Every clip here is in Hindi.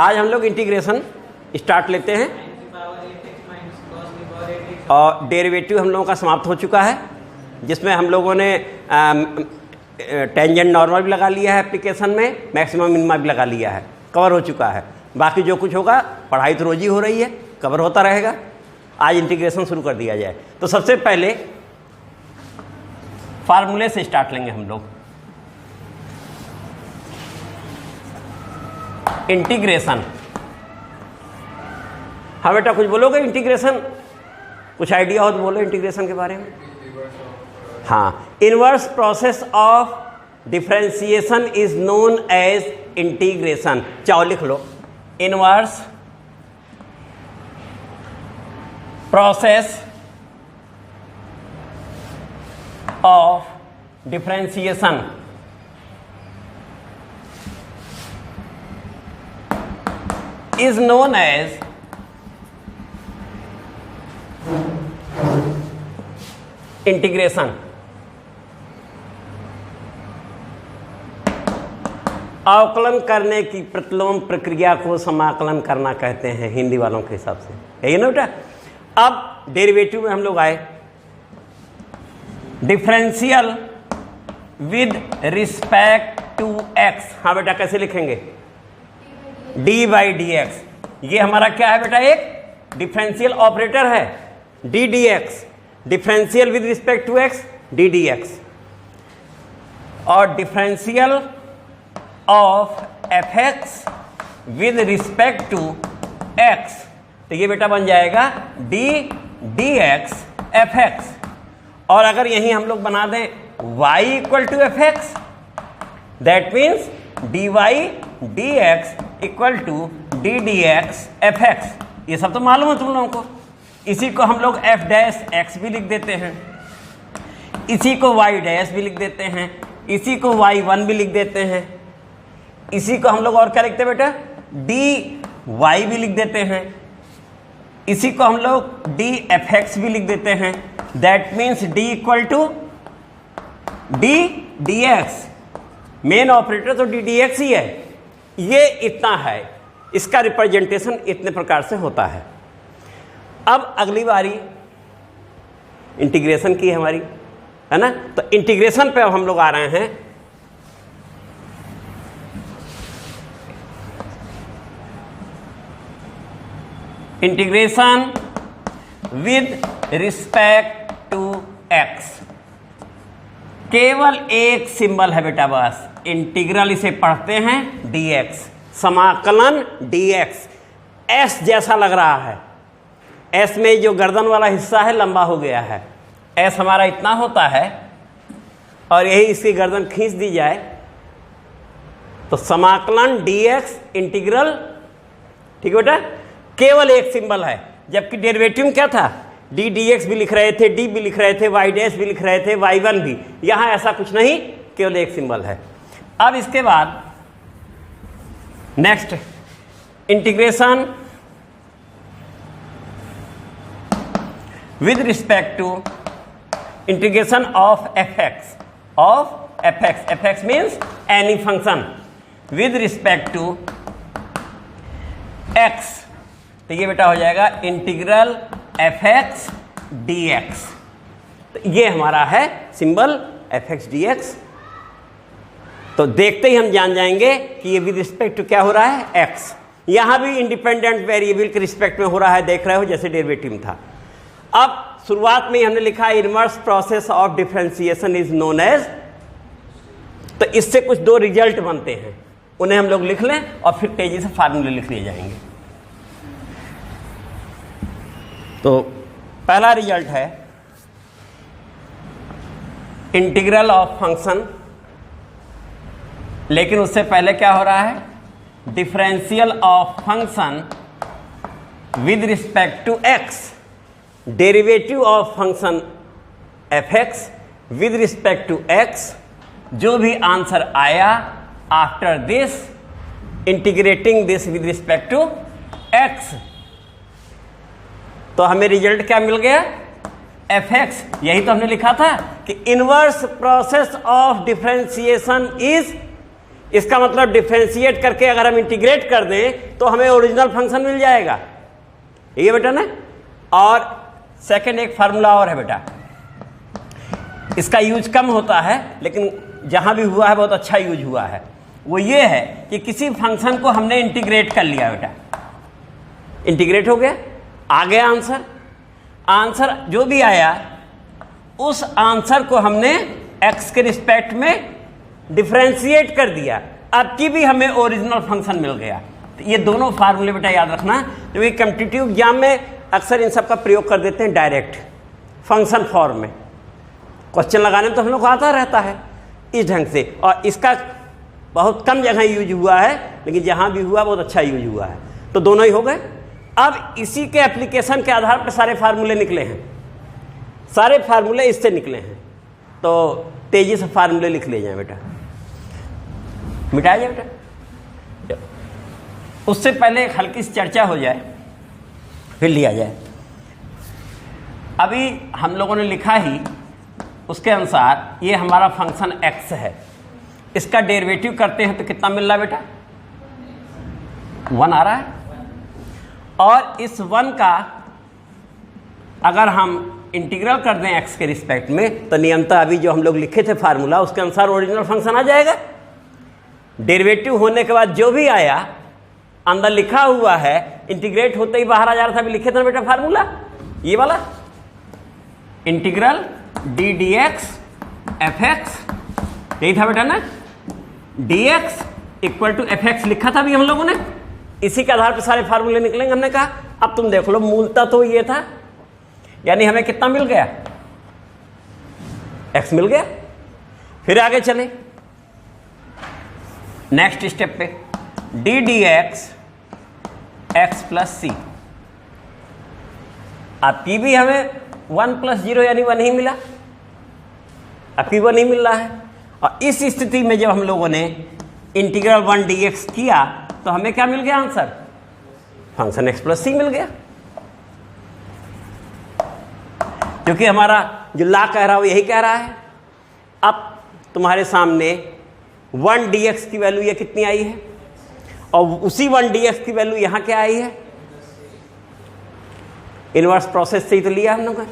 आज हम लोग इंटीग्रेशन स्टार्ट लेते हैं और डेरिवेटिव हम लोगों का समाप्त हो चुका है, जिसमें हम लोगों ने टेंजेंट नॉर्मल भी लगा लिया है, एप्लीकेशन में मैक्सिमम मिनिमा भी लगा लिया है, कवर हो चुका है। बाकी जो कुछ होगा पढ़ाई तो रोज ही हो रही है, कवर होता रहेगा। आज इंटीग्रेशन शुरू कर दिया जाए। तो सबसे पहले फार्मूले से स्टार्ट लेंगे हम लोग। इंटीग्रेशन, हाँ बेटा कुछ बोलोगे इंटीग्रेशन, कुछ आइडिया हो तो बोलो इंटीग्रेशन के बारे में। हाँ, inverse process of differentiation is known as integration. चाहो लिख लो, inverse process of differentiation is known as integration। अवकलन करने की प्रतिलोम प्रक्रिया को समाकलन करना कहते हैं हिंदी वालों के हिसाब से, है ना बेटा। अब डेरिवेटिव में हम लोग आए, differential with respect to x. हाँ बेटा कैसे लिखेंगे, डी बाई डी एक्स। ये हमारा क्या है बेटा, एक डिफरेंशियल ऑपरेटर है, d d x. Differential with respect to x, d d x. और differential of f x with respect to x, तो ये बेटा बन जाएगा d d x f x. और अगर यहीं हम लोग बना दें y equal to f x, that means d y d x equal to d d x f x. ये सब तो मालूम है तुम लोगों को। इसी को हम लोग एफ डैश एक्स भी लिख देते हैं, इसी को वाई डैश भी लिख देते हैं, इसी को वाई वन भी लिख देते हैं, इसी को हम लोग और क्या लिखते हैं बेटा, डी वाई भी लिख देते हैं, इसी को हम लोग डी एफ एक्स भी लिख देते हैं। That means d equal to d d x. Main operator तो डी डी एक्स ही है। ये इतना है, इसका रिप्रेजेंटेशन इतने प्रकार से होता है। अब अगली बारी इंटीग्रेशन की है हमारी, है ना। तो इंटीग्रेशन पे अब हम लोग आ रहे हैं। Integration with respect to x. केवल एक सिंबल है बेटा बस, इंटीग्रल इसे पढ़ते हैं dx, समाकलन dx। s जैसा लग रहा है, s में जो गर्दन वाला हिस्सा है लंबा हो गया है, s हमारा इतना होता है और यही इसकी गर्दन खींच दी जाए तो समाकलन dx इंटीग्रल, ठीक है बेटा। केवल एक सिंबल है, जबकि डेरिवेटिव में क्या था, डी डी एक्स भी लिख रहे थे, डी भी लिख रहे थे, वाई डैश भी लिख रहे थे, वाई वन भी। यहां ऐसा कुछ नहीं, केवल एक सिंबल है। अब इसके बाद next integration with respect to integration of f x, of f x. F x means any function with respect to x, तो ये बेटा हो जाएगा integral f x d x. तो ये हमारा है symbol f x d x. तो देखते ही हम जान जाएंगे कि ये विद रिस्पेक्ट टू क्या हो रहा है, एक्स। यहां भी इंडिपेंडेंट वेरिएबल के रिस्पेक्ट में हो रहा है, देख रहे हो जैसे डेरिवेटिव था। अब शुरुआत में हमने लिखा inverse process of differentiation is known as, तो इससे कुछ दो रिजल्ट बनते हैं, उन्हें हम लोग लिख लें और फिर तेजी से फार्मूले लिख लिए जाएंगे। तो पहला रिजल्ट है इंटीग्रल ऑफ फंक्शन, लेकिन उससे पहले क्या हो रहा है, differential of function with respect to x. Derivative of function f x with respect to x. जो भी आंसर आया after this integrating this with respect to x, तो हमें रिजल्ट क्या मिल गया, एफ एक्स। यही तो हमने लिखा था कि inverse process of differentiation is इसका मतलब डिफरेंशिएट करके अगर हम इंटीग्रेट कर दें तो हमें ओरिजिनल फंक्शन मिल जाएगा, ये बेटा ना। और सेकंड एक फार्मूला और है बेटा, इसका यूज कम होता है लेकिन जहां भी हुआ है बहुत अच्छा यूज हुआ है। वो ये है कि किसी फंक्शन को हमने इंटीग्रेट कर लिया बेटा, इंटीग्रेट हो गया, आ गया आंसर। आंसर जो भी आया उस आंसर को हमने x के रिस्पेक्ट में डिफरेंशिएट कर दिया, अब की भी हमें ओरिजिनल फंक्शन मिल गया। तो ये दोनों फार्मूले बेटा याद रखना, क्योंकि कॉम्पिटिटिव एग्जाम में अक्सर इन सब का प्रयोग कर देते हैं डायरेक्ट फंक्शन फॉर्म में। क्वेश्चन लगाने में तो हम लोग को आता रहता है इस ढंग से, और इसका बहुत कम जगह यूज हुआ है, लेकिन जहां भी हुआ बहुत अच्छा यूज हुआ है। तो दोनों ही हो गए। अब इसी के एप्लीकेशन के आधार पर सारे फार्मूले निकले हैं, सारे फार्मूले इससे निकले हैं। तो तेजी से फार्मूले लिख ले जाए बेटा, मिटाया जाए बेटा। उससे पहले एक हल्की सी चर्चा हो जाए फिर लिया जाए। अभी हम लोगों ने लिखा ही उसके अनुसार ये हमारा फंक्शन x है, इसका डेरिवेटिव करते हैं तो कितना मिल रहा है बेटा? 1 आ रहा है। और इस 1 का अगर हम इंटीग्रल कर दें x के रिस्पेक्ट में तो नियमतः अभी जो हम लोग लिखे थे फार्मूला उसके अनुसार ओरिजिनल फंक्शन आ जाएगा। डेरिवेटिव होने के बाद जो भी आया अंदर लिखा हुआ है, इंटीग्रेट होते ही बाहर आ जा रहा था। अभी लिखे थे बेटा फार्मूला ये वाला, integral d d x f x, यही था बेटा ना, dx equal to f x लिखा था अभी हम लोगों ने। इसी के आधार पर सारे फार्मूले निकलेंगे। हमने कहा अब तुम देख लो, मूलतः तो ये था, यानी हमें कितना मिल गया? x मिल गया। फिर आगे चले नेक्स्ट स्टेप पे, d d x x plus c. अब की भी हमें 1 + 0 यानी 1 ही मिला, अब की 1 ही मिल रहा है। और इस स्थिति में जब हम लोगों ने इंटीग्रल 1 dx किया तो हमें क्या मिल गया आंसर? फंक्शन x + c मिल गया। क्योंकि हमारा जो ला कह रहा है वो यही कह रहा है। अब तुम्हारे सामने 1 dx की वैल्यू ये कितनी आई है, और उसी 1 dx की वैल्यू यहां क्या आई है? इनवर्स प्रोसेस से ही तो लिया हम लोग ने।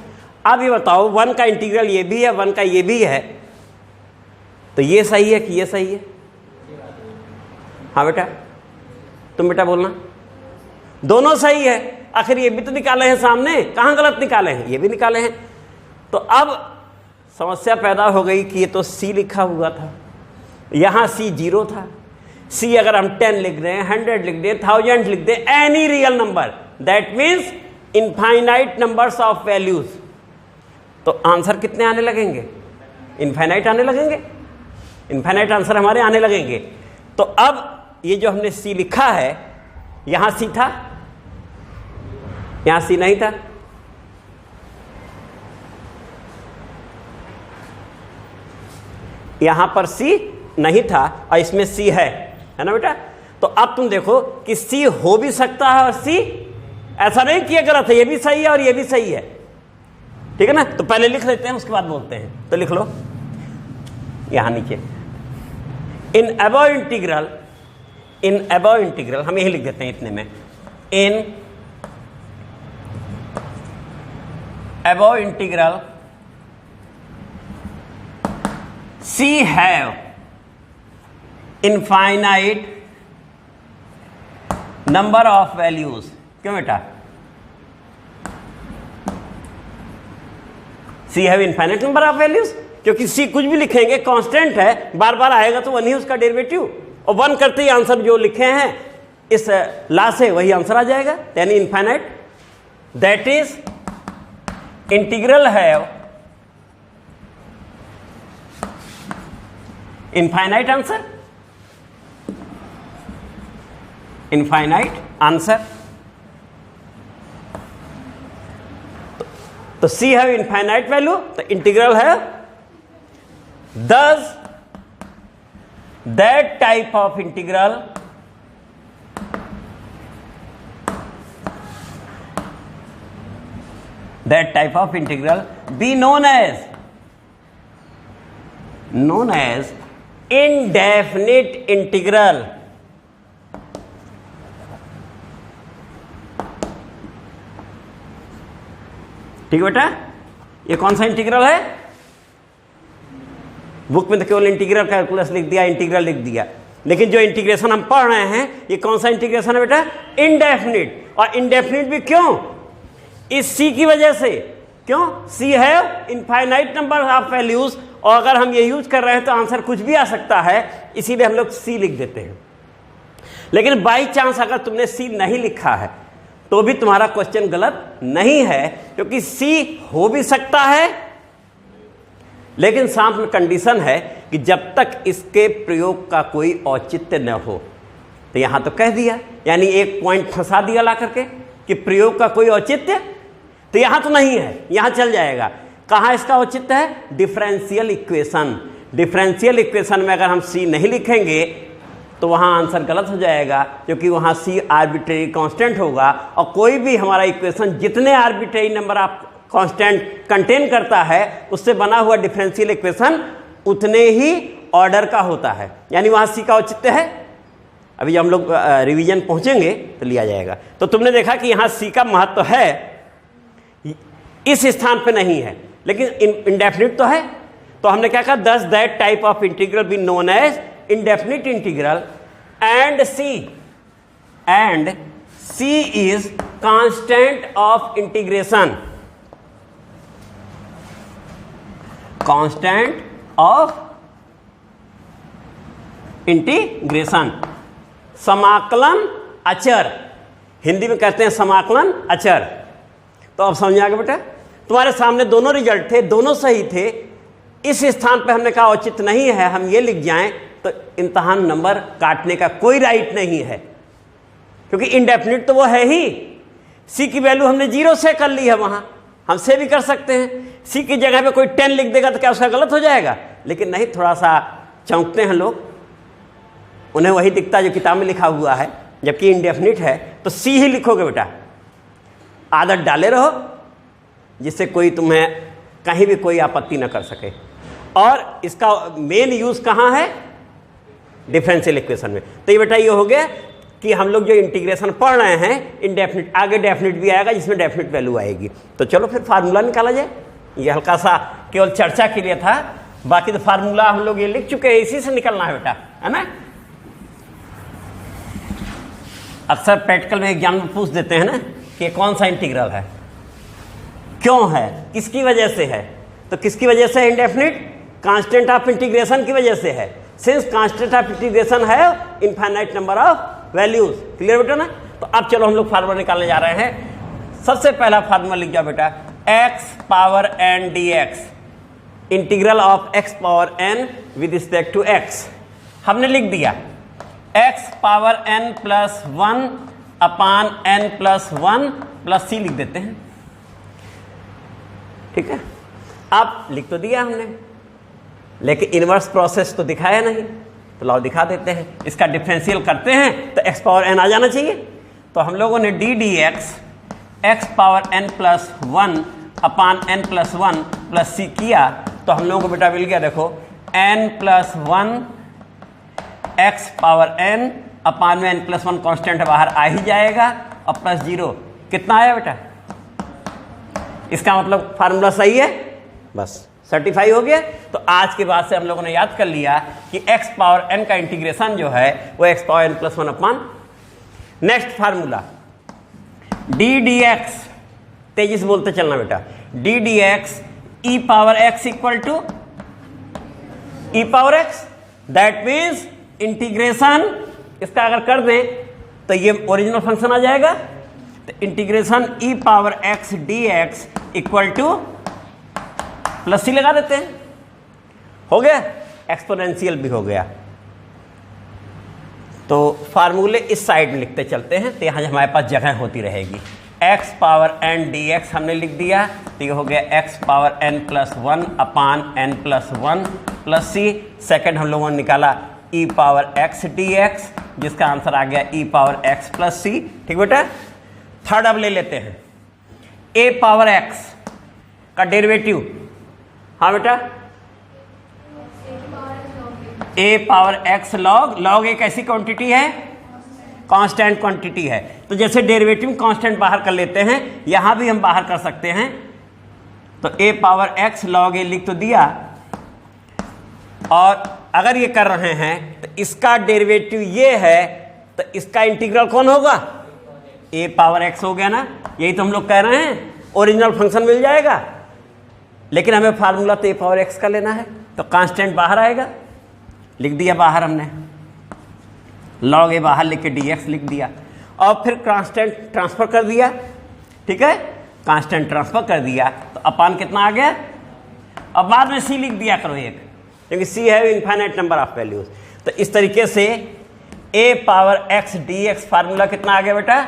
अब ये बताओ 1 का इंटीग्रल ये भी है, 1 का ये भी है, तो ये सही है कि ये सही है? हाँ बेटा, तुम बेटा बोलना। दोनों सही है। आखिर ये भी तो निकाले हैं सामने, कहां गलत निकाले हैं? ये भी निकाले हैं। तो अब समस्या पैदा हो गई कि ये तो c लिखा हुआ था, यहां c 0 था। c अगर हम 10 लिख दें, 100 लिख दें, 1000 लिख दें, any real number, that means infinite numbers of values, तो आंसर कितने आने लगेंगे? इनफाइनाइट आने लगेंगे, इनफाइनाइट आंसर हमारे आने लगेंगे। तो अब ये जो हमने c लिखा है, यहां c था, यहां c नहीं था, यहां पर c नहीं था और इसमें c है ना बेटा। तो अब तुम देखो कि c हो भी सकता है और c ऐसा नहीं कि गलत है, ये भी सही है और ये भी सही है, ठीक है ना। तो पहले लिख लेते हैं, उसके बाद बोलते हैं। तो लिख लो यहां नीचे, इन अबव इंटीग्रल हम यही लिख देते हैं इतने में, in above integral C have infinite number of values। क्यों बेटा? C have infinite number of values, क्योंकि C कुछ भी लिखेंगे कांस्टेंट है, बार बार आएगा तो 1 ही उसका डेरिवेटिव, और 1 करते ही आंसर जो लिखे हैं इस ला से वही आंसर आ जाएगा, यानी infinite. That is integral have infinite answer, infinite answer. तो C है इनफाइनाइट वैल्यू, तो इंटीग्रल है thus that type of integral be known as indefinite integral, ठीक है बेटा। ये कौन सा इंटीग्रल है? बुक में तो केवल इंटीग्रल कैलकुलस लिख दिया, इंटीग्रल लिख दिया, लेकिन जो इंटीग्रेशन हम पढ़ रहे हैं ये कौन सा इंटीग्रेशन है बेटा? इनडेफिनिट। और इनडेफिनिट भी क्यों? इस सी की वजह से। क्यों? सी है इनफाइनाइट नंबर ऑफ वैल्यूज, और अगर हम ये यूज कर रहे हैं तो आंसर कुछ भी आ सकता है, इसीलिए हम लोग सी लिख देते हैं। लेकिन बाई चांस अगर तुमने सी नहीं लिखा है तो भी तुम्हारा क्वेश्चन गलत नहीं है, क्योंकि सी हो भी सकता है, लेकिन साथ में कंडीशन है कि जब तक इसके प्रयोग का कोई औचित्य न हो। तो यहां तो कह दिया, यानी एक पॉइंट फंसा दिया ला करके कि प्रयोग का कोई औचित्य, तो यहां तो नहीं है, यहां चल जाएगा। कहां इसका औचित्य है? Differential equation. डिफरेंशियल इक्वेशन में अगर हम सी नहीं लिखेंगे तो वहां आंसर गलत हो जाएगा, क्योंकि वहां सी आर्बिट्रेरी कांस्टेंट होगा, और कोई भी हमारा इक्वेशन जितने arbitrary number of constant contain करता है उससे बना हुआ डिफरेंशियल इक्वेशन उतने ही ऑर्डर का होता है, यानी वहां सी का औचित्य है। अभी जब हम लोग रिवीजन पहुंचेंगे तो लिया जाएगा। तो तुमने देखा कि यहां सी का महत्व है, इस स्थान पे नहीं है, लेकिन इंडेफिनिट तो है। तो हमने क्या कहा? Thus that type of integral be known as indefinite integral, and C is constant of integration, constant of integration, समाकलन अचर, हिंदी में कहते हैं समाकलन अचर। तो अब समझ आ गया बेटा? तुम्हारे सामने दोनों रिजल्ट थे, दोनों सही थे। इस स्थान पे हमने कहा औचित्य नहीं है, हम ये लिख जाएं तो इम्तहान नंबर काटने का कोई राइट नहीं है, क्योंकि इंडेफिनिट तो वो है ही। सी की वैल्यू हमने 0 से कर ली है, वहां हम से भी कर सकते हैं। सी की जगह पे कोई 10 लिख देगा तो क्या उसका गलत हो जाएगा? लेकिन नहीं, थोड़ा सा चौंकते हैं लोग, उन्हें वही दिखता जो किताब में लिखा हुआ है, जबकि इंडेफिनिट है तो सी ही लिखोगे बेटा। आदत डाले रहो जिससे कोई तुम्हें कहीं भी कोई आपत्ति न कर सके। और इसका मेन यूज कहां है? डिफरेंशियल इक्वेशन में। तो ये बेटा ये हो गया कि हम लोग जो इंटीग्रेशन पढ़ रहे हैं इनडेफिनिट, आगे डेफिनिट भी आएगा जिसमें डेफिनिट वैल्यू आएगी। तो चलो फिर फार्मूला निकाला जाए। ये हल्का सा केवल चर्चा के लिए था, बाकी तो फार्मूला हम लोग ये लिख चुके हैं, इसी से निकलना है बेटा, है ना। अक्सर प्रैक्टिकल में एग्जाम में पूछ देते हैं ना कि कौन सा इंटीग्रल है, क्यों है, किसकी वजह से है। तो किसकी वजह से है? इंडेफिनिट कांस्टेंट ऑफ इंटीग्रेशन की वजह से है। सिंस कांस्टेंट ऑफ इंटीग्रेशन है infinite number of values. Clear बेटा ना? तो अब चलो हम लोग फार्मूला निकालने जा रहे हैं। सबसे पहला फार्मूला लिख जाओ बेटा, x power n dx, integral of x power n with respect to x। हमने लिख दिया x power n plus 1 upon n plus 1 plus c लिख देते हैं, ठीक है। अब लिख तो दिया हमने, लेकिन इनवर्स प्रोसेस तो दिखाया नहीं, तो लाओ दिखा देते हैं। इसका डिफरेंशियल करते हैं तो x पावर n आ जाना चाहिए। तो हम लोगों ने D d x power n plus 1 upon n plus 1 plus c किया, तो हम लोगों को बेटा मिल गया, देखो n plus 1 x power n अपान में n प्लस 1 कॉन्स्टेंट बाहर आ ही जाएगा, और प्लस 0 कितना आया बेटा? इसका मतलब फार्मूला सही है, बस सर्टिफाई हो गया। तो आज के बाद से हम लोगों ने याद कर लिया कि x पावर n का इंटीग्रेशन जो है वो x power n plus 1 upon. Next formula d d x, तेजी से बोलते चलना बेटा, d d x e power x equal to e power x, that means integration इसका अगर कर दें तो ये ओरिजिनल फंक्शन आ जाएगा। तो integration e power x d x equal to plus c लगा देते हैं, हो गया, एक्सपोनेंशियल भी हो गया। तो फार्मूले इस साइड में लिखते चलते हैं, तो यहाँ हमारे पास जगह होती रहेगी। x पावर n dx हमने लिख दिया, तो ये हो गया x power n plus 1 upon n plus 1 plus सी। सेकेंड हम लोगों ने निकाला e पावर x dx, जिसका आंसर आ गया e पावर x प्लस सी, ठीक बेटा। थर्ड अब ले लेते हैं a पावर x का डेरिवेटिव। हाँ बेटा, ए पावर एक्स लॉग एक ऐसी क्वांटिटी है, कांस्टेंट क्वांटिटी है, तो जैसे डेरिवेटिव कांस्टेंट बाहर कर लेते हैं, यहां भी हम बाहर कर सकते हैं। तो ए पावर एक्स लॉग ए लिख तो दिया, और अगर ये कर रहे हैं तो इसका डेरिवेटिव ये है, तो इसका इंटीग्रल कौन होगा? ए पावर एक्स हो गया ना, यही तो हम लोग कह रहे हैं, ओरिजिनल फंक्शन मिल जाएगा। लेकिन हमें फार्मूला तो ए पावर एक्स का लेना है, तो कांस्टेंट बाहर आएगा, लिख दिया बाहर हमने, लॉग ए बाहर लिख के डी एक्स लिख दिया, और फिर कांस्टेंट ट्रांसफर कर दिया। ठीक है, कांस्टेंट ट्रांसफर कर दिया तो अपान कितना आ गया। अब बाद में सी लिख दिया करो एक, क्योंकि सी है इनफाइनाइट नंबर ऑफ वैल्यूज। तो इस तरीके से a power x d x formula कितना आ गया बेटा?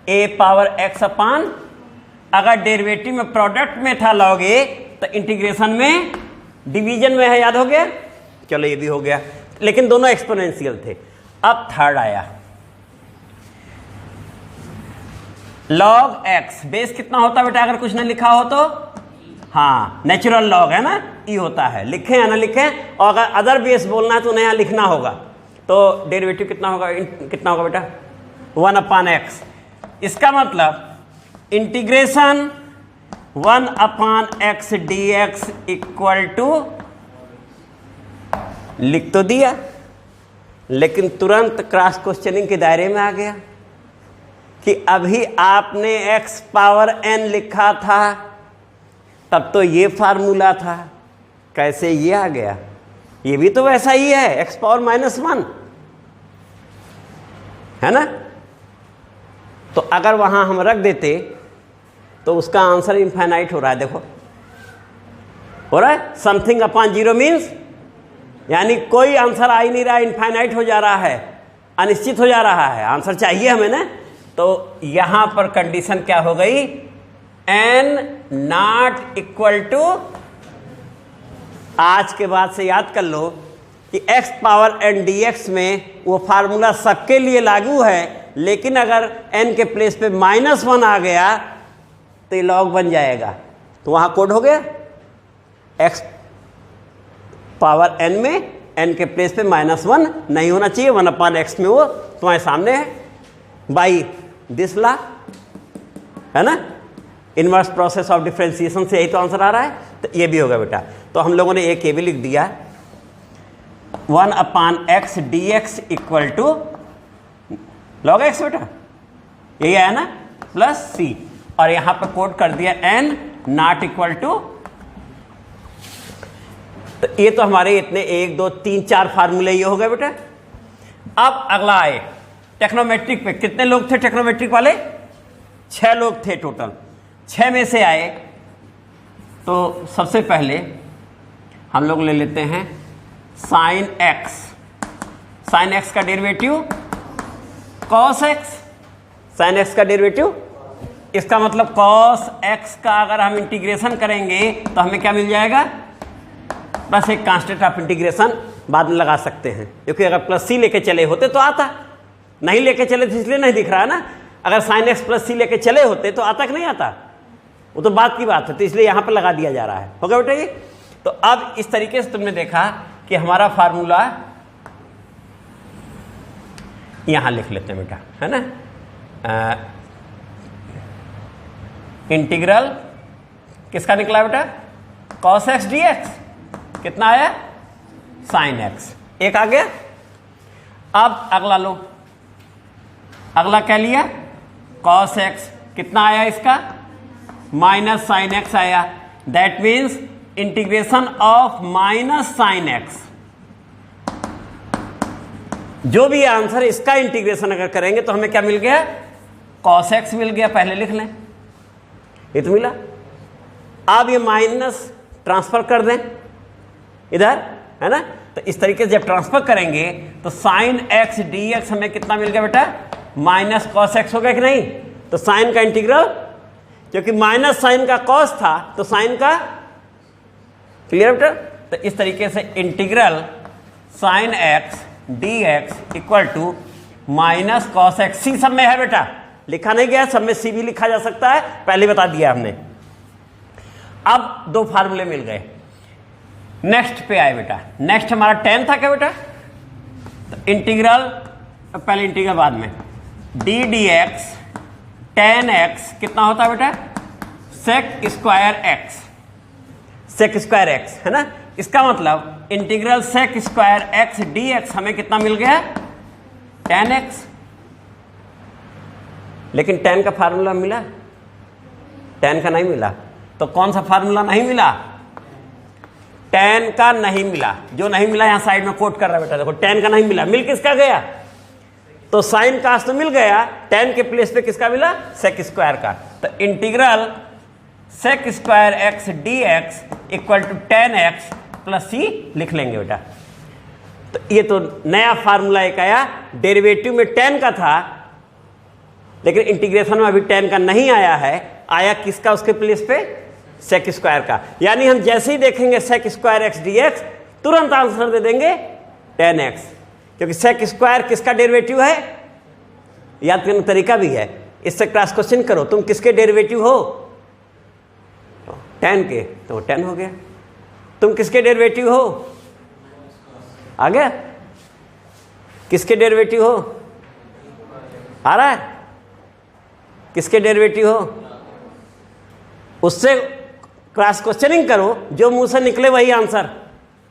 ए पावर एक्स अपान, अगर डेरिवेटिव में प्रोडक्ट में था लॉग ए, तो इंटीग्रेशन में डिवीजन में है, याद हो गया? चलो ये भी हो गया, लेकिन दोनों एक्सपोनेंशियल थे। अब थर्ड आया, लॉग एक्स बेस कितना होता है बेटा अगर कुछ ना लिखा हो तो? हाँ, नेचुरल लॉग है ना, ई होता है, लिखें या ना लिखें, और अगर अदर बेस बोलना है तो उन्हें यहाँ लिखना होगा। तो डेरिवेटिव कितना होगा, कितना होगा बेटा? 1 अपान एक्स। इसका मतलब integration 1 upon x d x equal to, लिख तो दिया, लेकिन तुरंत क्रॉस क्वेश्चनिंग के दायरे में आ गया कि अभी आपने x पावर n लिखा था, तब तो ये फार्मूला था, कैसे ये आ गया? ये भी तो वैसा ही है, x पावर -1 है ना। तो अगर वहां हम रख देते तो उसका आंसर इनफाइनाइट हो रहा है, देखो हो रहा है, समथिंग अपॉन जीरो मीन्स, यानी कोई आंसर आ ही नहीं रहा, इनफाइनाइट हो जा रहा है, अनिश्चित हो जा रहा है, आंसर चाहिए हमें ना। तो यहां पर कंडीशन क्या हो गई? n नॉट इक्वल टू, आज के बाद से याद कर लो कि x पावर n dx में वो फार्मूला सबके लिए लागू है, लेकिन अगर n के प्लेस पे -1 आ गया तो ये लॉग बन जाएगा। तो वहां कोड हो गया, x पावर n में n के प्लेस पे -1 नहीं होना चाहिए, 1 अपान एक्स में वो तुम्हारे सामने है, बाई दिस लॉ, है ना, इनवर्स प्रोसेस ऑफ डिफरेंशिएशन से यही तो आंसर आ रहा है। तो ये भी होगा बेटा। तो हम लोगों ने एक ये भी लिख दिया, 1 upon x d x equal to log x बेटा, यही आया ना, प्लस सी, और यहां पर कोड कर दिया n नॉट इक्वल टू। तो ये तो हमारे इतने 1 2 3 4 फार्मूले ये हो गए बेटा। अब अगला आए टेक्नोमेट्रिक पे। कितने लोग थे टेक्नोमेट्रिक वाले? 6 लोग थे टोटल। 6 में से आए तो सबसे पहले हम लोग ले लेते हैं साइन एक्स। साइन एक्स का derivative cos x, sine x का डेरिवेटिव, इसका मतलब कॉस एक्स का अगर हम इंटीग्रेशन करेंगे तो हमें क्या मिल जाएगा? बस एक कांस्टेंट ऑफ इंटीग्रेशन बाद में लगा सकते हैं, क्योंकि अगर प्लस सी लेके चले होते तो आता, नहीं लेके चले थे इसलिए नहीं दिख रहा है ना। अगर साइन एक्स प्लस सी लेके चले होते तो आता कि नहीं आता, वो तो बात की बात है, तो इसलिए यहां पर लगा दिया जा रहा है। होगा बेटा ये। तो अब इस तरीके से तुमने देखा कि हमारा फार्मूला यहां लिख लेते हैं बेटा, है ना। इंटीग्रल किसका निकला बेटा? कॉस एक्स डी एक्स, कितना आया? साइन एक्स, एक आ गया। अब अगला लो, अगला क्या लिया? कॉस एक्स, कितना आया इसका? माइनस साइन एक्स आया। That means integration of minus sine x. जो भी आंसर इसका इंटीग्रेशन अगर करेंगे तो हमें क्या मिल गया? कॉस एक्स मिल गया, पहले लिख लें, ये तो मिला। अब ये माइनस ट्रांसफर कर दें इधर, है ना। तो इस तरीके से जब ट्रांसफर करेंगे तो साइन एक्स डी एक्स हमें कितना मिल गया बेटा? माइनस कॉस एक्स हो गया कि नहीं? तो साइन का इंटीग्रल, क्योंकि माइनस साइन का कॉस था तो साइन का, क्लियर बेटा। तो इस तरीके से integral sine x d x equal to minus cos x. C सब में है बेटा, लिखा नहीं गया, सब में सी भी लिखा जा सकता है, पहले बता दिया हमने। अब 2 फार्मूले मिल गए। नेक्स्ट पे आए बेटा। नेक्स्ट हमारा tan था क्या बेटा? तो इंटीग्रल, पहले इंटीग्रल बाद में, d d x tan x कितना होता है बेटा, sec square x, sec square x है ना। इसका मतलब integral sec square x d x हमें कितना मिल गया, टेन एक्स। लेकिन टेन का फार्मूला मिला, टेन का नहीं मिला। तो कौन सा फार्मूला नहीं मिला, टेन का नहीं मिला। जो नहीं मिला यहां साइड में कोट कर रहा है बेटा, देखो टेन का नहीं मिला। मिल किसका गया, तो साइन कास तो मिल गया, टेन के प्लेस पे किसका मिला, सेक स्क्वायर का। तो integral sec square x d x equal to tan x plus c लिख लेंगे बेटा। तो ये तो नया फार्मूला एक आया, डेरिवेटिव में टेन का था लेकिन इंटीग्रेशन में अभी टेन का नहीं आया है, आया किसका उसके प्लेस पे, सेक स्क्वायर का। यानी हम जैसे ही देखेंगे sec square x d x तुरंत आंसर दे देंगे टेन एक्स, क्योंकि सेक स्क्वायर किसका डेरिवेटिव है, याद करने का तरीका भी है। इससे क्रॉस क्वेश्चन करो, तुम किसके डेरिवेटिव हो, टेन के, तो टेन हो गया। तुम किसके डेरिवेटिव हो, आ गया, किसके डेरिवेटिव हो, आ रहा है, किसके डेरिवेटिव हो, उससे क्रॉस क्वेश्चनिंग करो, जो मुंह से निकले वही आंसर,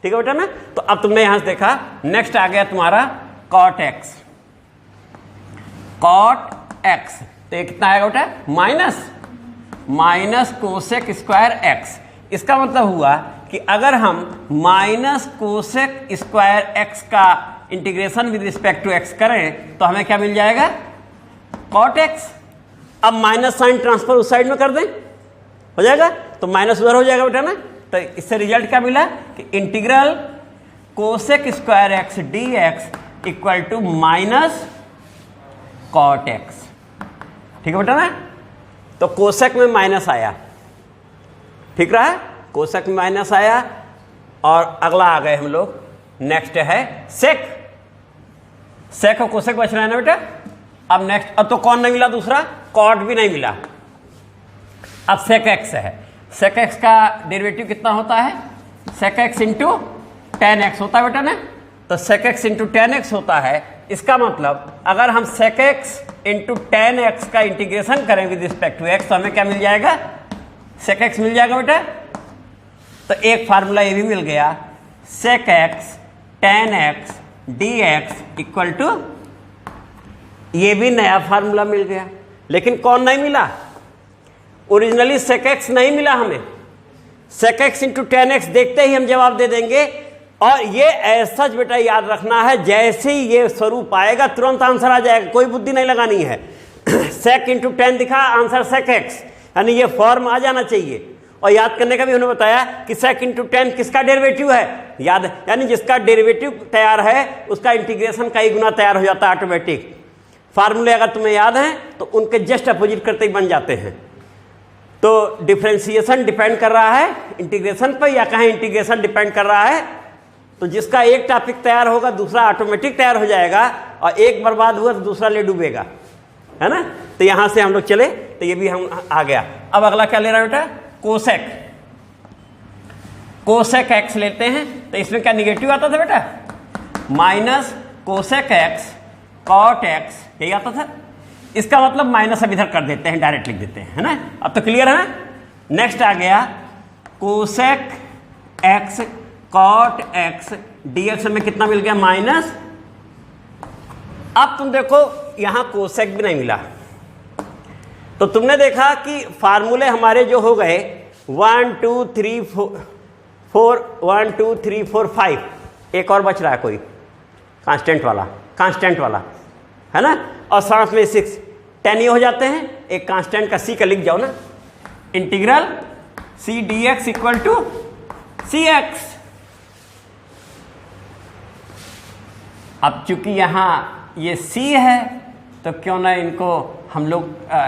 ठीक है बेटा ना। तो अब तुमने यहां से देखा, नेक्स्ट आ गया तुम्हारा कॉट एक्स, कॉट एक्स, तो ये कितना आएगा बेटा, माइनस कोसेक स्क्वायर एक्स। इसका मतलब हुआ कि अगर हम माइनस कोसेक स्क्वायर एक्स का integration with respect to x करें तो हमें क्या मिल जाएगा, कॉट एक्स। अब माइनस साइन ट्रांसफर उस साइड में कर दें, हो जाएगा, तो माइनस उधर हो जाएगा बेटा ना। तो इससे रिजल्ट क्या मिला कि integral cosec square x d x equal to minus cot x, ठीक है बेटा ना। तो कोसेक में माइनस आया, ठीक रहा, कोसेक में माइनस आया। और अगला आ गए हम लोग, नेक्स्ट है सेक, सेक और कोसेक बच रहा है ना बेटा। अब नेक्स्ट, अब तो कौन नहीं मिला, दूसरा कॉट भी नहीं मिला। अब सेक एक्स है, सेक एक्स का डेरिवेटिव कितना होता है, sec x into tan x होता है बेटा ना। तो sec x into tan x होता है। इसका मतलब अगर हम sec x into tan x का इंटीग्रेशन करें विद रिस्पेक्ट टू एक्स तो हमें क्या मिल जाएगा, सेक एक्स मिल जाएगा बेटा। तो एक फार्मूला ये भी मिल गया, sec x tan x d x equal to, ये भी नया फार्मूला मिल गया। लेकिन कौन नहीं मिला, ओरिजिनली सेक एक्स नहीं मिला हमें। Sec x into tan x देखते ही हम जवाब दे देंगे। और ये ऐसा बेटा याद रखना है, जैसे ही ये स्वरूप आएगा तुरंत आंसर आ जाएगा, कोई बुद्धि नहीं लगानी है। सेक इंटू टेन दिखा, आंसर सेक एक्स, यानी ये फॉर्म आ जाना चाहिए। और याद करने का भी उन्होंने बताया कि सेक इंटू टेन किसका डेरिवेटिव है, याद है, यानी जिसका डेरिवेटिव तैयार है उसका इंटीग्रेशन का ही गुना तैयार हो जाता है ऑटोमेटिक। फार्मूले अगर तुम्हें याद हैं तो उनके जस्ट अपोजिट करते ही बन जाते हैं। तो डिफरेंशिएशन डिपेंड कर रहा है इंटीग्रेशन पर, या कहें इंटीग्रेशन डिपेंड कर रहा है। तो जिसका एक टॉपिक तैयार होगा दूसरा ऑटोमेटिक तैयार हो जाएगा, और एक बर्बाद हुआ तो दूसरा ले डूबेगा, है ना। तो यहां से हम लोग चले, तो ये भी हम आ गया। अब अगला क्या ले रहा है बेटा, कोसेक, कोसेक एक्स लेते हैं। तो इसमें क्या निगेटिव आता था बेटा, minus cosec x cot x, यही आता था। इसका मतलब माइनस अब इधर कर देते हैं, डायरेक्ट लिख देते हैं, है ना। अब तो क्लियर है ना। नेक्स्ट आ गया cosec x cot x d x में कितना मिल गया, माइनस। अब तुम देखो यहां कोसेक भी नहीं मिला, तो तुमने देखा कि फार्मूले हमारे जो हो गए 1 2 3 4 1 2 3 4 5, एक और बच रहा है कोई कांस्टेंट वाला, है ना। और साथ में 6 10 ये हो जाते हैं। एक कांस्टेंट का सी का लिख जाओ ना, integral c d x equal to c x. अब चूंकि यहां ये सी है तो क्यों ना इनको हम लोग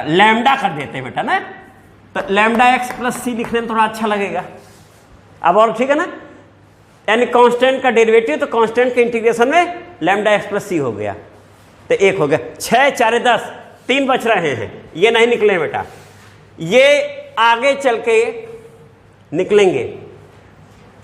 लैम्डा कर देते हैं बेटा ना। तो लैम्डा एक्स प्लस सी लिखने में थोड़ा अच्छा लगेगा। अब और ठीक है ना, यानी कांस्टेंट का डेरिवेटिव, तो कांस्टेंट के इंटीग्रेशन में लैम्डा एक्स प्लस सी हो गया। तो एक हो गया, 6 4 10, 3 बच रहे हैं, ये नहीं निकले बेटा, ये आगे चल के निकलेंगे।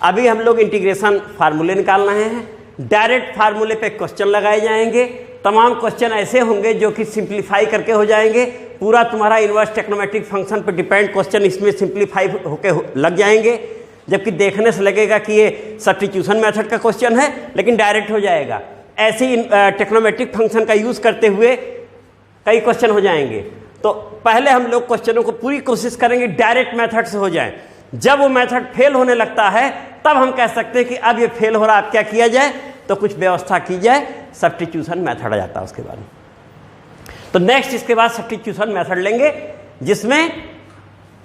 अभी हम लोग इंटीग्रेशन फार्मूले निकाल रहे हैं, डायरेक्ट फार्मूले पे क्वेश्चन लगाए जाएंगे। तमाम क्वेश्चन ऐसे होंगे जो कि सिंप्लीफाई करके हो जाएंगे। पूरा तुम्हारा इनवर्स टेक्नोमेट्रिक फंक्शन पर डिपेंड क्वेश्चन इसमें सिंप्लीफाई होके लग जाएंगे, जबकि देखने से लगेगा कि ये सब्स्टिट्यूशन मेथड का क्वेश्चन है, लेकिन डायरेक्ट हो जाएगा। ऐसे ही टेक्नोमेट्रिक फंक्शन का यूज करते हुए कई क्वेश्चन हो जाएंगे। तो पहले हम लोग क्वेश्चनों को पूरी कोशिश करेंगे डायरेक्ट मेथड से हो जाए। जब वो मेथड फेल होने लगता है तब हम कह सकते हैं कि अब ये फेल हो रहा है, अब क्या किया जाए, तो कुछ व्यवस्था की जाए, सब्स्टिट्यूशन मेथड आ जाता है उसके बाद। तो नेक्स्ट इसके बाद सब्स्टिट्यूशन मेथड लेंगे, जिसमें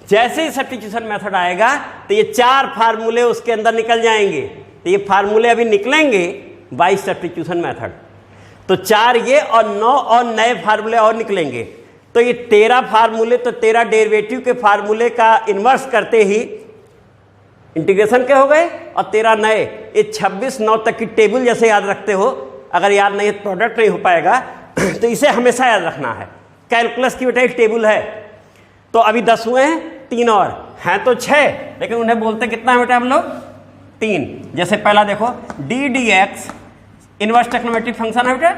जैसे ही सब्स्टिट्यूशन मेथड आएगा तो ये 4 फार्मूले उसके अंदर निकल जाएंगे। तो ये फार्मूले अभी निकलेंगे बाय सब्स्टिट्यूशन मेथड। तो 4 ये और 9 और नए फार्मूले और निकलेंगे। तो ये 13 फार्मूले, तो 13 डेरिवेटिव के फार्मूले का इन्वर्स करते ही इंटीग्रेशन के हो गए, और 13 नए। ये 26 9 तक की टेबल जैसे याद रखते हो, अगर याद नहीं है प्रोडक्ट नहीं हो पाएगा तो इसे हमेशा याद रखना है। कैलकुलस की बेटा एक टेबल है। तो अभी 10 हुए हैं, 3 और हैं तो 6, लेकिन उन्हें बोलते कितना है बेटा हम लोग, 3। जैसे पहला देखो D d x inverse trigonometric function है बेटा,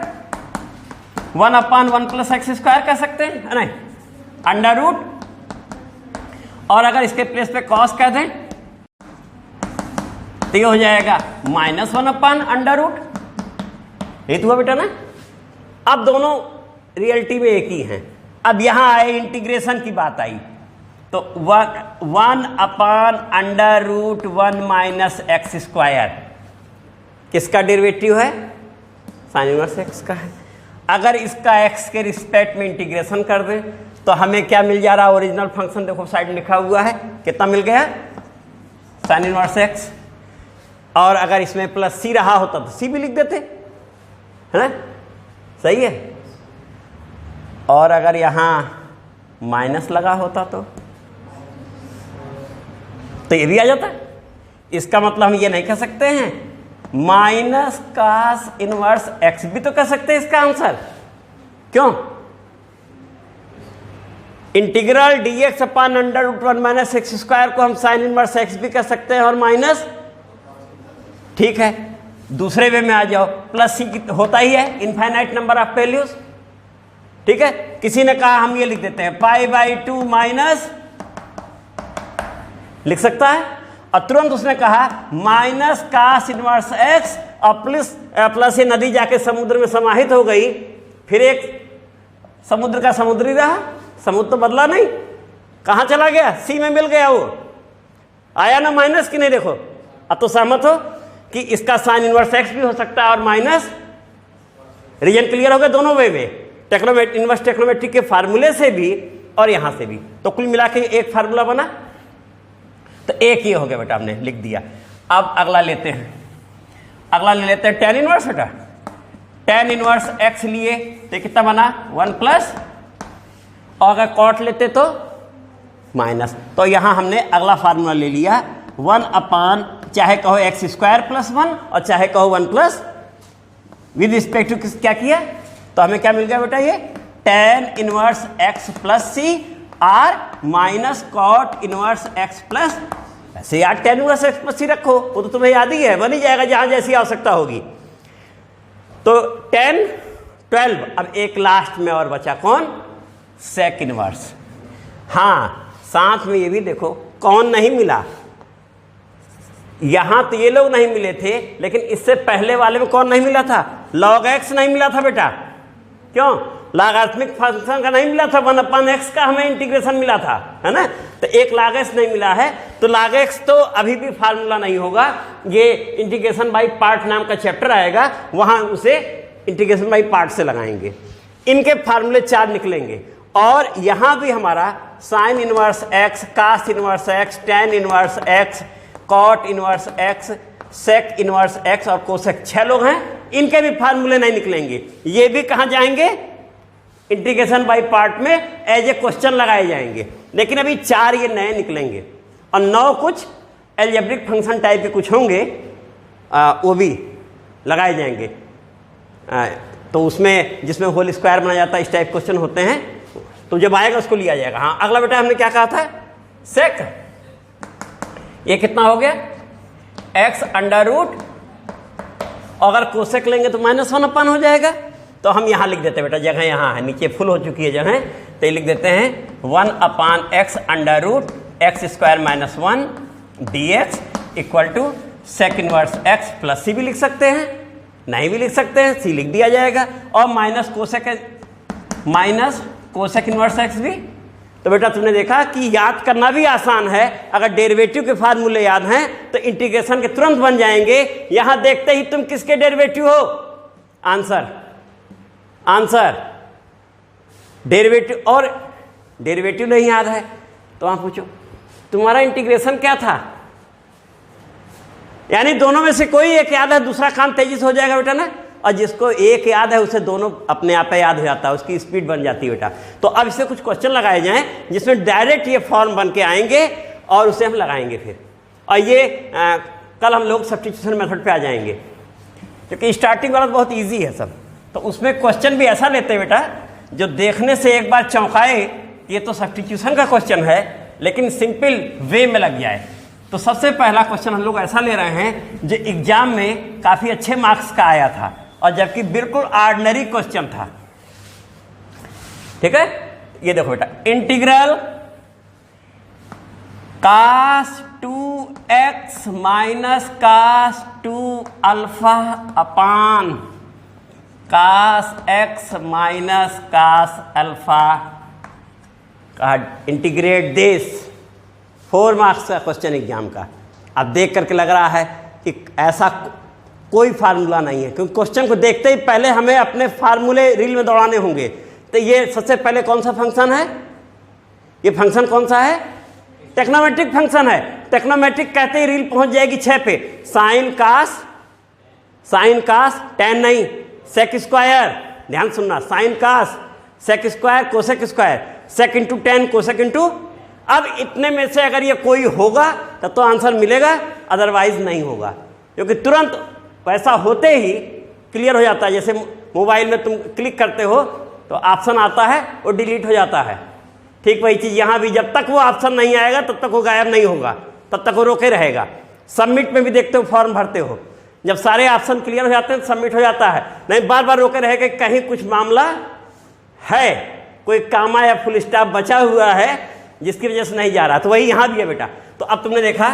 1/1 + x² कह सकते हैं, नहीं, अंडर रूट, और अगर इसके प्लेस पे कॉस कह दें तो ये हो जाएगा -1/√। ये तो हुआ बेटा ना। अब दोनों रियलिटी में एक ही हैं। अब यहां आए इंटीग्रेशन की बात आई, तो 1/√1 - x² किसका डेरिवेटिव है, साइन इनवर्स x का है। अगर इसका x के रिस्पेक्ट में इंटीग्रेशन कर दें तो हमें क्या मिल जा रहा है, ओरिजिनल फंक्शन देखो साइड में लिखा हुआ है, कितना मिल गया, साइन इनवर्स x। और अगर इसमें +c रहा होता तो c भी लिख देते, है ना, सही है। और अगर यहां माइनस लगा होता तो ये भी आ जाता। इसका मतलब हम ये नहीं कह सकते हैं -cos इनवर्स x भी तो कह सकते हैं इसका आंसर। क्यों, इंटीग्रल dx/√1 - x² को हम साइन इनवर्स x भी कह सकते हैं और माइनस, ठीक है। दूसरे वे में आ जाओ, +c होता ही है, इनफाइनाइट नंबर ऑफ वैल्यूज, ठीक है। किसी ने कहा हम ये लिख देते हैं π/2 माइनस, लिख सकता है, और तुरंत उसने कहा -cos इनवर्स x और प्लस ये नदी जाके समुद्र में समाहित हो गई, फिर एक समुद्र का समुद्र ही रहा, समुद्र तो बदला नहीं, कहां चला गया, सी में मिल गया, वो आया ना माइनस की नहीं। देखो अब तो सहमत हो कि इसका साइन इनवर्स x भी हो सकता है और माइनस। रीजन क्लियर हो गया दोनों वे में, इनवर्स टेक्नोमेट्रिक के फार्मूले से भी और यहां से भी। तो कुल मिला के एक फार्मूला बना, तो एक ये हो गया बेटा, हमने लिख दिया। अब अगला लेते हैं, अगला ले लेते हैं tan इनवर्स बेटा। tan इनवर्स x लिए तो कितना बना, 1+, और अगर कॉट लेते तो माइनस। तो यहां हमने अगला फार्मूला ले लिया, 1/, चाहे कहो x² + 1 और चाहे कहो 1+, विद रिस्पेक्ट टू क्या किया, तो हमें क्या मिल गया बेटा, ये tan इनवर्स x + c और -cot इनवर्स x प्लस, ऐसे यार tan इनवर्स x + c रखो, वो तो तुम्हें याद ही है, बन ही जाएगा जहां जैसी आवश्यकता होगी। तो tan 12। अब एक लास्ट में और बचा कौन, sec इनवर्स। हाँ, साथ में ये भी देखो कौन नहीं मिला, यहां तो ये लोग नहीं मिले थे, लेकिन इससे पहले वाले में कौन नहीं मिला था, log x नहीं मिला था बेटा। क्यों, लॉगरिथमिक फंक्शन का नहीं मिला था, 1/x का हमें इंटीग्रेशन मिला था, है ना। तो एक log x नहीं मिला है, तो log x तो अभी भी फार्मूला नहीं होगा। ये इंटीग्रेशन बाई पार्ट नाम का चैप्टर आएगा, वहां उसे इंटीग्रेशन बाई पार्ट से लगाएंगे। इनके फार्मूले 4 निकलेंगे, और यहां भी हमारा sine inverse x, cos inverse x, tan inverse x, cot inverse x, sec inverse x और cosec 6 लोग हैं, इनके भी फार्मूले नहीं निकलेंगे। ये भी कहां जाएंगे, इंटीग्रेशन बाय पार्ट में एज ए क्वेश्चन लगाए जाएंगे। लेकिन अभी 4 ये नए निकलेंगे, और 9 कुछ एल्जेब्रिक फंक्शन टाइप के कुछ होंगे, वो भी लगाए जाएंगे। तो उसमें जिसमें होल स्क्वायर बना जाता है, इस टाइप क्वेश्चन होते हैं, तो जब आएगा उसको लिया जाएगा। हाँ, अगला बेटा हमने क्या कहा था, सेक। ये कितना हो गया, x अंडर रूट और अगर कोसेक लेंगे तो -1 हो जाएगा। तो हम यहाँ लिख देते हैं बेटा, जगह यहाँ है, नीचे फुल हो चुकी है जगह, तो ये लिख देते हैं 1/x √x² - 1 dx equal to sec inverse x plus c भी लिख सकते हैं, नहीं भी लिख सकते हैं, सी लिख दिया जाएगा, और माइनस कोसेक इनवर्स x भी। तो बेटा तुमने देखा कि याद करना भी आसान है, अगर डेरिवेटिव के फार्मूले याद हैं तो इंटीग्रेशन के तुरंत बन जाएंगे। यहां देखते ही तुम किसके डेरिवेटिव हो, आंसर डेरिवेटिव, और डेरिवेटिव नहीं याद है तो आप पूछो तुम्हारा इंटीग्रेशन क्या था, यानी दोनों में से कोई एक याद है, दूसरा काम तेजी से हो जाएगा बेटा ना, और जिसको एक याद है उसे दोनों अपने आप याद हो जाता है, उसकी स्पीड बन जाती है बेटा। तो अब इससे कुछ क्वेश्चन लगाए जाएं जिसमें डायरेक्ट ये फॉर्म बन के आएंगे और उसे हम लगाएंगे फिर, और ये कल हम लोग सब्स्टिट्यूशन मेथड पे आ जाएंगे, क्योंकि स्टार्टिंग वाला बहुत ईजी है सब। तो उसमें क्वेश्चन भी ऐसा लेते हैं बेटा जो देखने से एक बार चौंकाए, ये तो सब्स्टिट्यूशन का क्वेश्चन है लेकिन सिंपल वे में लग जाए। तो सबसे पहला क्वेश्चन हम लोग ऐसा ले रहे हैं जो एग्जाम में काफी अच्छे मार्क्स का आया था, और जबकि बिल्कुल ऑर्डिनरी क्वेश्चन था। ठीक है, ये देखो बेटा, integral cos 2x minus cos 2α अपान cos x minus cos alpha का इंटीग्रेट दिस। 4 मार्क्स का क्वेश्चन एग्जाम का। अब देख करके लग रहा है कि ऐसा कोई फार्मूला नहीं है, क्योंकि क्वेश्चन को देखते ही पहले हमें अपने फार्मूले रील में दौड़ाने होंगे। तो ये सबसे पहले कौन सा फंक्शन है, ये फंक्शन कौन सा है, टेक्नोमेट्रिक फंक्शन है। टेक्नोमेट्रिक कहते ही रील पहुंच जाएगी 6 पे। साइन कास tan नहीं, सेक स्क्वायर, ध्यान सुनना, साइन कास सेक स्क्वायर कोसेक स्क्वायर, सेक इंटू टेन कोसेक इंटू। अब इतने में से अगर ये कोई होगा तब तो आंसर मिलेगा, अदरवाइज नहीं होगा, क्योंकि तुरंत वैसा होते ही क्लियर हो जाता है। जैसे मोबाइल में तुम क्लिक करते हो तो ऑप्शन आता है वो डिलीट हो जाता है, ठीक वही चीज़ यहाँ भी, जब तक वो ऑप्शन नहीं आएगा तब तक वो गायब नहीं होगा, तब तक वो रोके रहेगा। सबमिट में भी देखते हो, फॉर्म भरते हो, जब सारे ऑप्शन क्लियर हो जाते हैं तो सबमिट हो जाता है, नहीं बार बार रोके रहेगा, कहीं कुछ मामला है, कोई कामा या फुल स्टॉप बचा हुआ है जिसकी वजह से नहीं जा रहा। तो वही यहाँ भी है बेटा। तो अब तुमने देखा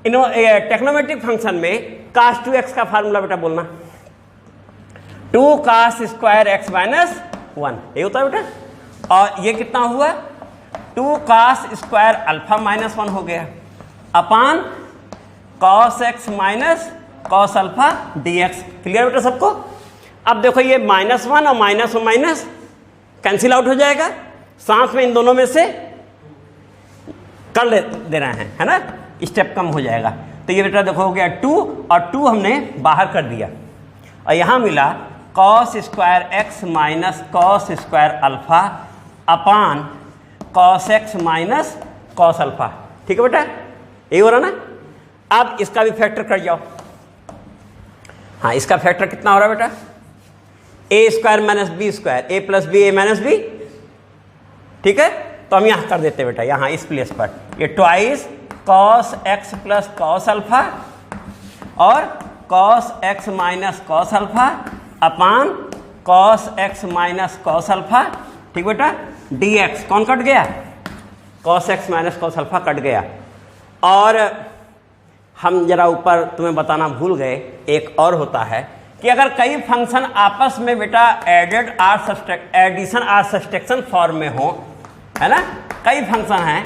टेक्नोमेट्रिक फंक्शन में cos 2x का फार्मूला बेटा बोलना, 2 cos स्क्वायर x माइनस 1, ये होता है बेटा। और ये कितना हुआ, 2 cos स्क्वायर अल्फा माइनस 1 हो गया, अपान cos x minus cos alpha dx। Clear बेटा सबको। अब देखो ये -1 और माइनस कैंसिल आउट हो जाएगा, साथ में इन दोनों में से कर दे रहे हैं, है ना, स्टेप कम हो जाएगा। तो ये बेटा देखो हो गया 2, और 2 हमने बाहर कर दिया, और यहाँ मिला cos square x minus cos square alpha अपान cos x minus cos alpha. ठीक है बेटा, यही हो रहा ना। अब इसका भी फैक्टर कर जाओ। हाँ, इसका फैक्टर कितना हो रहा है बेटा, a square minus b square, a plus b a minus b. ठीक है, तो हम यहाँ कर देते हैं बेटा, यहाँ इस प्लेस पर ये twice cos x plus cos alpha और cos x minus cos alpha अपान cos x minus cos alpha. ठीक बेटा, dx कौन कट गया, cos x minus cos alpha cut गया। और हम जरा ऊपर तुम्हें बताना भूल गए, एक और होता है कि अगर कई फंक्शन आपस में बेटा एडिशन आर सब्सट्रैक्शन फॉर्म में हो, है ना, कई फंक्शन हैं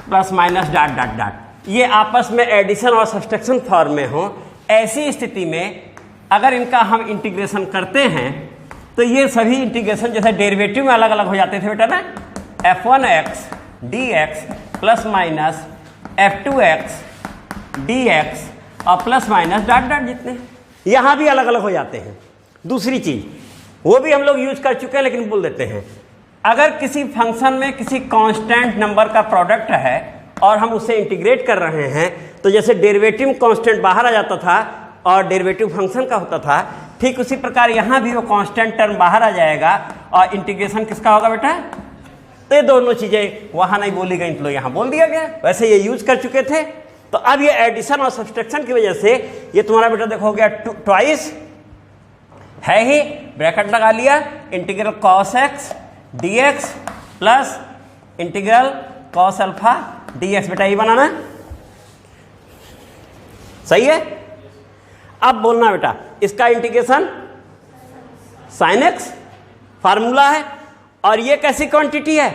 plus minus dot dot dot, ये आपस में एडिशन और सब्सट्रैक्शन फॉर्म में हो, ऐसी स्थिति में अगर इनका हम इंटीग्रेशन करते हैं तो ये सभी इंटीग्रेशन जैसे डेरिवेटिव में अलग अलग हो जाते थे बेटा ना, f1x dx plus minus f2x dx और प्लस माइनस डॉट डॉट, जितने यहाँ भी अलग अलग हो जाते हैं। दूसरी चीज वो भी हम लोग यूज कर चुके हैं लेकिन बोल देते हैं, अगर किसी फंक्शन में किसी कांस्टेंट नंबर का प्रोडक्ट है और हम उसे इंटीग्रेट कर रहे हैं, तो जैसे डेरिवेटिव कांस्टेंट बाहर आ जाता था और डेरिवेटिव फंक्शन का होता था, ठीक उसी प्रकार यहाँ भी वो कांस्टेंट टर्म बाहर आ जाएगा और इंटीग्रेशन किसका होगा बेटा। तो ये दोनों चीजें वहां नहीं बोली गई, तो यहाँ बोल दिया गया। वैसे ये यूज कर चुके थे तो अब ये एडिशन और सब्सट्रैक्शन की वजह से ये तुम्हारा बेटा देखो हो गया ट्वाइस है ही, ब्रैकेट लगा लिया, integral cos x d x plus integral cos alpha D x. बेटा ये बनाना सही है। अब बोलना बेटा इसका इंटीग्रेशन साइन एक्स फार्मूला है, और ये कैसी क्वांटिटी है,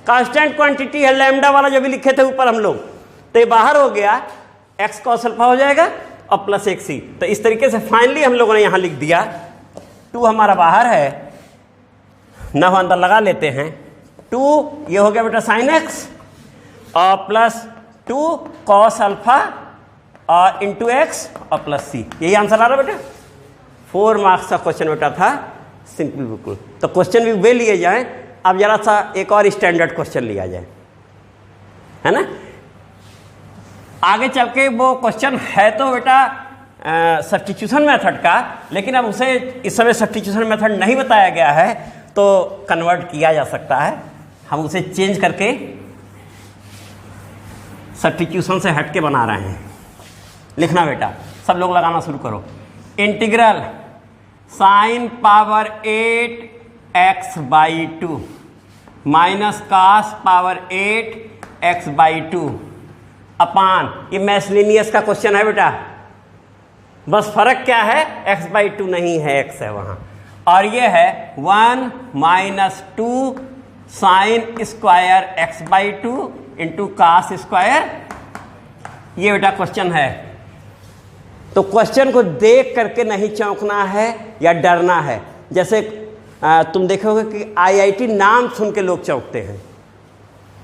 कांस्टेंट क्वांटिटी है, लैम्डा वाला जो भी लिखे थे ऊपर हम लोग, तो ये बाहर हो गया एक्स कॉस अल्फा हो जाएगा और प्लस एक सी। तो इस तरीके से फाइनली हम लोगों ने यहां लिख दिया 2 हमारा बाहर है, ना हो अंदर लगा लेते हैं 2, ये हो गया बेटा साइन एक्स और प्लस 2 कॉस अल्फा और इंटू एक्स और प्लस सी। यही आंसर आ रहा बेटा। 4 मार्क्स का क्वेश्चन बेटा था, सिंपल बिल्कुल। तो क्वेश्चन भी वे लिए जाए। अब जरा सा एक और स्टैंडर्ड क्वेश्चन लिया जाए, है ना। आगे चल के वो क्वेश्चन है तो बेटा सब्स्टिट्यूशन मेथड का, लेकिन अब उसे इस समय सब्स्टिट्यूशन मेथड नहीं बताया गया है, तो कन्वर्ट किया जा सकता है। हम उसे चेंज करके सब्स्टिट्यूशन से हट के बना रहे हैं। लिखना बेटा, सब लोग लगाना शुरू करो। Integral sine power 8 x by 2 minus cos power 8 x by 2 upon, ये मैथलिनियस का क्वेश्चन है बेटा, बस फर्क क्या है, एक्स बाई 2 नहीं है, एक्स है वहां, और ये है 1 minus 2 sine square x by 2 into cos square. ये बेटा क्वेश्चन है। तो क्वेश्चन को देख करके नहीं चौंकना है या डरना है। जैसे तुम देखोगे कि आईआईटी नाम सुन के लोग चौंकते हैं।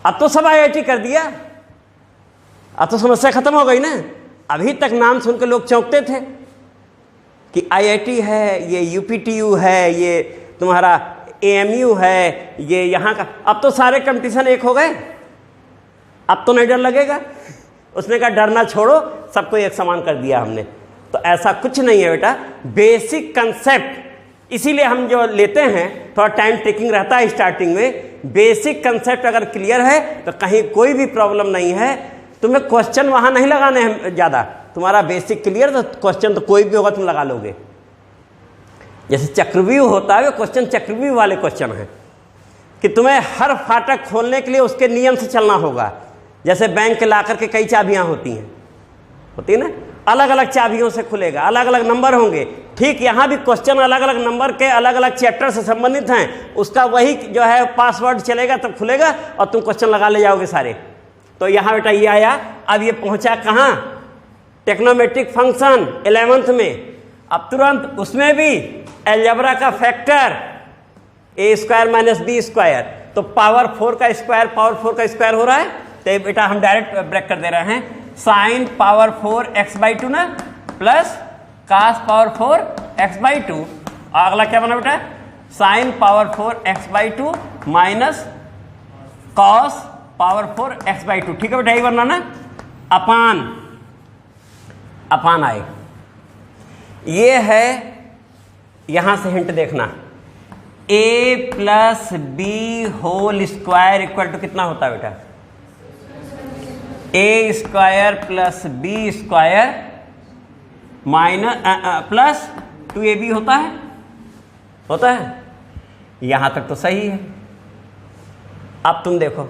अब तो सब आईआईटी कर दिया, अब तो समस्या खत्म हो गई ना। अभी तक नाम सुन के लोग चौंकते थे कि आईआईटी है, ये यूपीटीयू है, ये तुम्हारा एएमयू है, ये यहाँ का। अब तो सारे कंपटीशन एक हो गए, अब तो नहीं डर लगेगा। उसने कहा डरना छोड़ो, सबको एक समान कर दिया हमने। तो ऐसा कुछ नहीं है बेटा, बेसिक कंसेप्ट, इसीलिए हम जो लेते हैं थोड़ा टाइम टेकिंग रहता है स्टार्टिंग में। बेसिक कंसेप्ट अगर क्लियर है तो कहीं कोई भी प्रॉब्लम नहीं है। तुम्हें क्वेश्चन वहां नहीं लगाने हैं ज़्यादा, तुम्हारा बेसिक क्लियर, तो क्वेश्चन तो कोई भी होगा तुम लगा लोगे। जैसे चक्रव्यूह होता है, वो क्वेश्चन चक्रव्यूह वाले क्वेश्चन है कि तुम्हें हर फाटक खोलने के लिए उसके नियम से चलना होगा। जैसे बैंक के लाकर के कई चाबियां होती है ना, अलग अलग चाबियों से खुलेगा, अलग अलग नंबर होंगे। ठीक यहाँ भी क्वेश्चन अलग अलग नंबर के अलग अलग चैप्टर से संबंधित हैं, उसका वही जो है पासवर्ड चलेगा तब खुलेगा और तुम क्वेश्चन लगा ले जाओगे सारे। तो यहाँ बेटा ये आया। अब ये पहुंचा कहाँ, टेक्नोमेट्रिक फंक्शन 11th में। अब तुरंत उसमें भी अलजेब्रा का factor a square minus b square, तो पावर 4 का स्क्वायर हो रहा है। तो बेटा हम डायरेक्ट ब्रेक कर दे रहे हैं, साइन पावर 4 एक्स बाई 2 ना plus cos power 4 x by 2। अगला क्या बना बेटा, sine power 4 x by 2 minus cos power 4 x by 2। ठीक है बेटा, यही बनना ना, अपान आए। ये है, यहां से हिंट देखना, a plus b whole square equal to कितना होता है बेटा, a square plus b square minus plus 2ab होता है। यहां तक तो सही है। अब तुम देखो,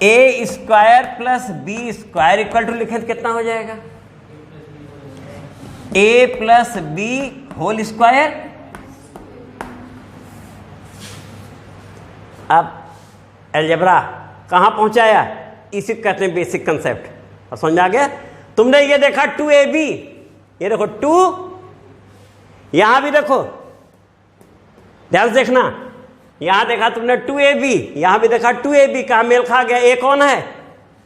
a square plus b square equal to लिखे तो कितना हो जाएगा, a plus b whole square. अब अलजेब्रा कहां पहुंचाया, इसी कहते हैं बेसिक कंसेप्ट। और समझ आ गया। तुमने ये देखा 2ab, ये देखो 2, यहां भी देखो, ध्यान से देखना, यहां देखा तुमने 2ab, यहां भी देखा 2ab, कहां मेल खा गया, a कौन है,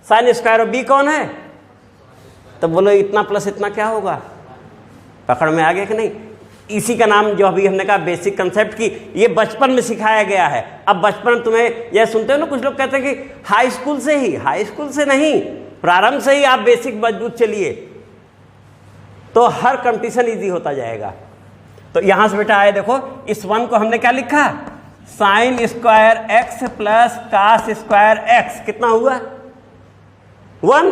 साइन स्क्वायर, और b कौन है। तो बोलो इतना प्लस इतना क्या होगा, पकड़ में आ गया कि नहीं। इसी का नाम जो अभी हमने कहा बेसिक कंसेप्ट की, ये बचपन में सिखाया गया है। अब बचपन तुम्हें यह सुनते हो ना, कुछ लोग कहते हैं कि हाई स्कूल से नहीं, प्रारंभ से ही आप बेसिक मजबूत चलिए तो हर कंपटीशन इजी होता जाएगा। तो यहां से बेटा आए, देखो इस 1 को हमने क्या लिखा, sine square x plus cos square x, कितना हुआ 1,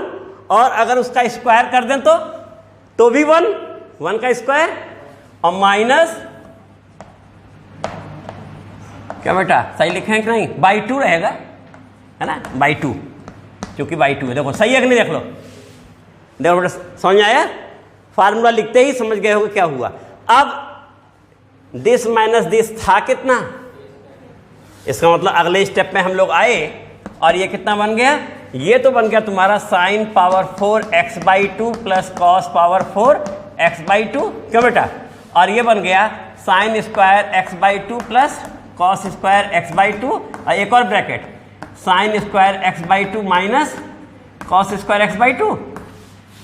और अगर उसका स्क्वायर कर दें तो भी 1 का स्क्वायर और माइनस क्या बेटा सही लिखे हैं कि नहीं, बाई 2 रहेगा, है ना, बाई 2, क्योंकि बाई 2 है। देखो सही है कि नहीं, देख लो, देखो बेटा समझ में आया, फार्मूला लिखते ही समझ गए होगे क्या हुआ। अब दिस माइनस दिस था कितना, इसका मतलब अगले स्टेप में हम लोग आए और ये कितना बन गया, ये तो बन गया तुम्हारा sign power 4 x/2 plus cos power 4 x/2, क्यों बेटा, और ये बन गया sine square x/2 plus cos square x/2 और एक और bracket sine square x/2 minus cos square x/2।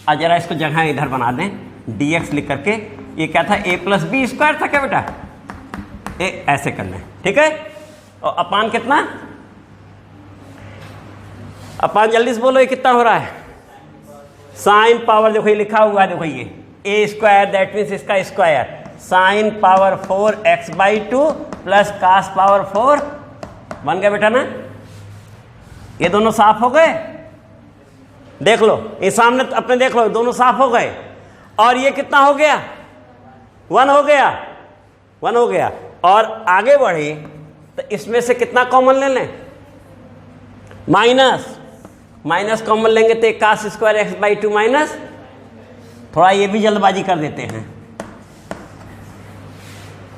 और जरा इसको जगह इधर बना दें dx लिख करके, ये क्या था a प्लस बी स्क्वायर था क्या बेटा, ऐसे कर लें, ठीक है। और अपान कितना, अपान जल्दी से बोलो, ये कितना हो रहा है, साइन पावर, देखो ये लिखा हुआ है, देखो ये ए स्क्वायर, दैट मीन्स इसका square, sine power 4 x/2 plus cos power 4 बन गया बेटा ना। ये दोनों साफ हो गए, देख लो ये सामने अपने, देख लो दोनों साफ हो गए। और ये कितना हो गया, 1 हो गया, 1 हो गया। और आगे बढ़े तो इसमें से कितना कॉमन ले लें, माइनस कॉमन लेंगे तो कास स्क्वायर x/2 माइनस, थोड़ा ये भी जल्दबाजी कर देते हैं,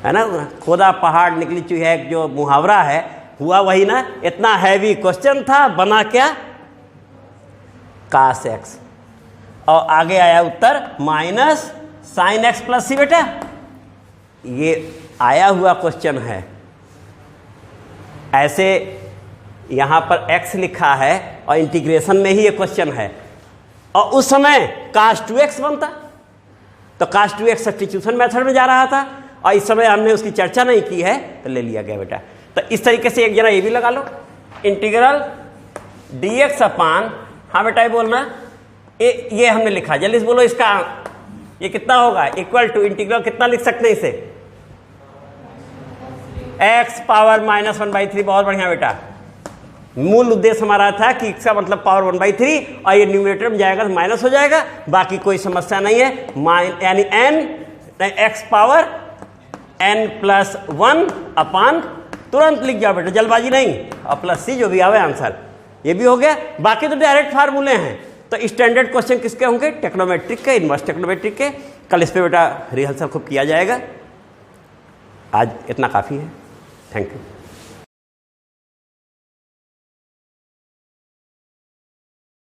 है ना, खोदा पहाड़ निकली चूहा, एक जो मुहावरा है हुआ वही ना। इतना हैवी क्वेश्चन था, बना क्या, कास x, और आगे आया उत्तर माइनस साइन x प्लस सी। बेटा ये आया हुआ क्वेश्चन है, ऐसे यहां पर x लिखा है और इंटीग्रेशन में ही ये क्वेश्चन है, और उस समय कास 2x बनता, तो कास 2x सब्स्टिट्यूशन मेथड में जा रहा था, और इस समय हमने उसकी चर्चा नहीं की है तो ले लिया गया बेटा। तो इस तरीके से एक जना ये भी लगा लो, इंटीग्रल dx अपान, हाँ बेटा ये बोलना, ये हमने लिखा, जल्दी से बोलो इसका ये कितना होगा, इक्वल टू इंटीग्रल कितना लिख सकते हैं इसे, x पावर -1/3। बहुत बढ़िया बेटा, मूल उद्देश्य हमारा था कि इसका मतलब पावर 1/3 और ये न्यूमरेटर में जाएगा तो माइनस हो जाएगा, बाकी कोई समस्या नहीं है। यानी x पावर n+1 अपान, तुरंत लिख जाओ बेटा, जल्दबाजी नहीं, और प्लस सी जो भी आवे आंसर, ये भी हो गया। बाकी तो डायरेक्ट फार्मूले हैं। तो स्टैंडर्ड क्वेश्चन किसके होंगे, टेक्नोमेट्रिक के, इनवर्स टेक्नोमेट्रिक के। कल इस पे बेटा रिहर्सल खूब किया जाएगा। आज इतना काफ़ी है, थैंक यू।